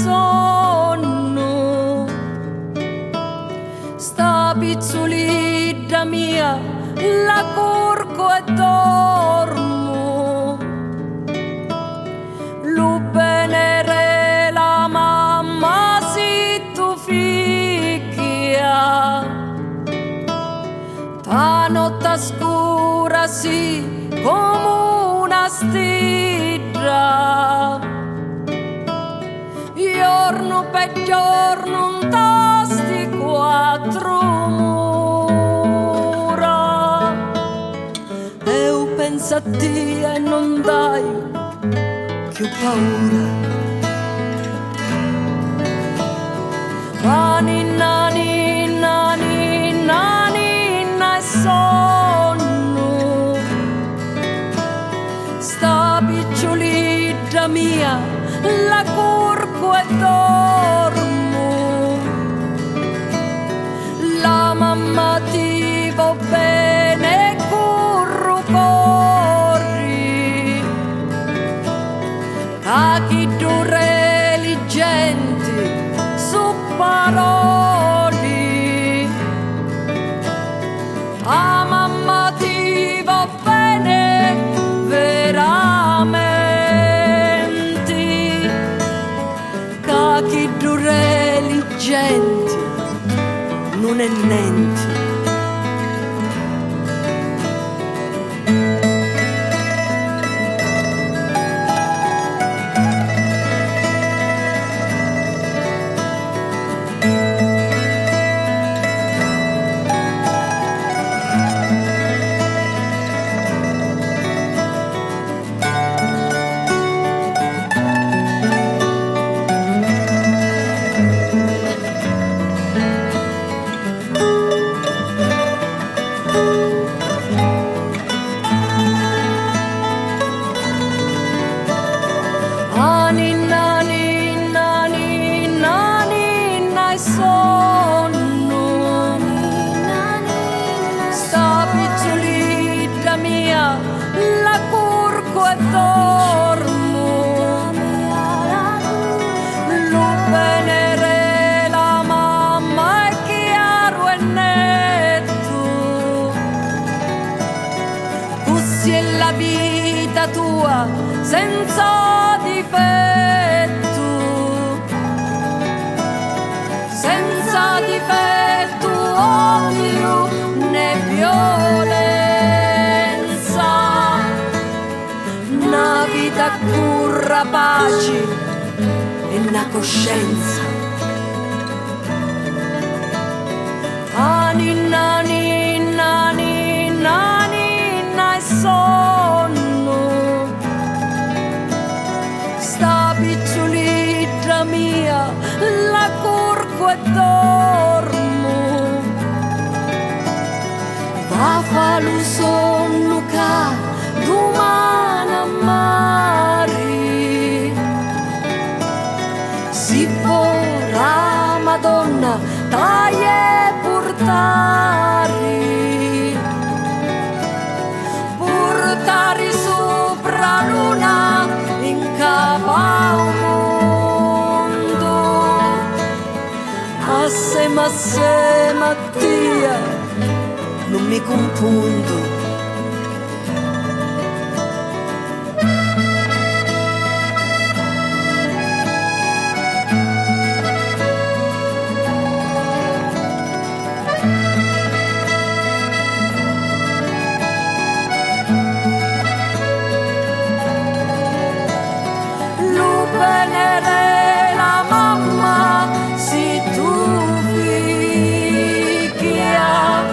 sonno, sta pizzolidda mia, la corco e dormo. Lu benere la mamma si tu figlia, ta notte scura sì come una stidra, giorno per giorno un tasti quattro mura. Eu penso a te e non dai più paura. Ma ninna, ninna, ninna, ninna e sonno, sta picciolidda mia, la curco e dormo. La mamma ti va bene, curro corri, a chi tu religenti su paroli. A mamma ti va bene veramente, a chi tu religenti non è niente. Ninna, ninna, ninna, ninna e sonno, sta picciolidda mia, la curco e dormo. Lu benere la mamma è chiaro e netto, così è la vita tua senza difetto, senza difetto, odio né violenza, una vita curra pace e una coscienza. Ah, ninna, ninna, ninna, ninna e sonno, sta picciolidda mia, la curco e dormo. Va fa lo sonno ca domani a mare, si vorrà Madonna taglie portare sopra luna in capo a un mondo. Assieme a Dio non mi confondo. Benere la mamma si tu figlia,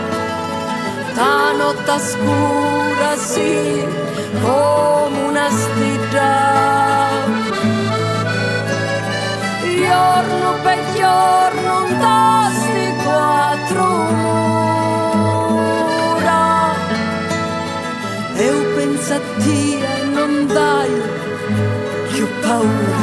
ta notte scura sì come una stidra, giorno per giorno un tasti quattro mura. Eu penso a te e non dai più paura.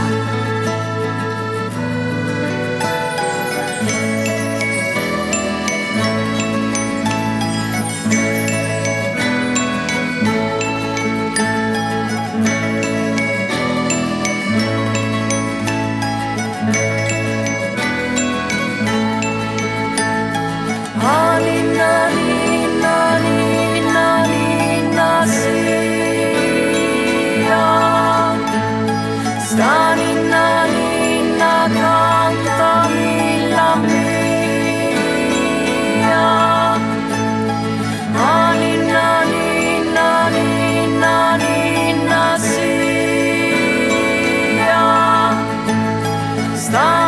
sta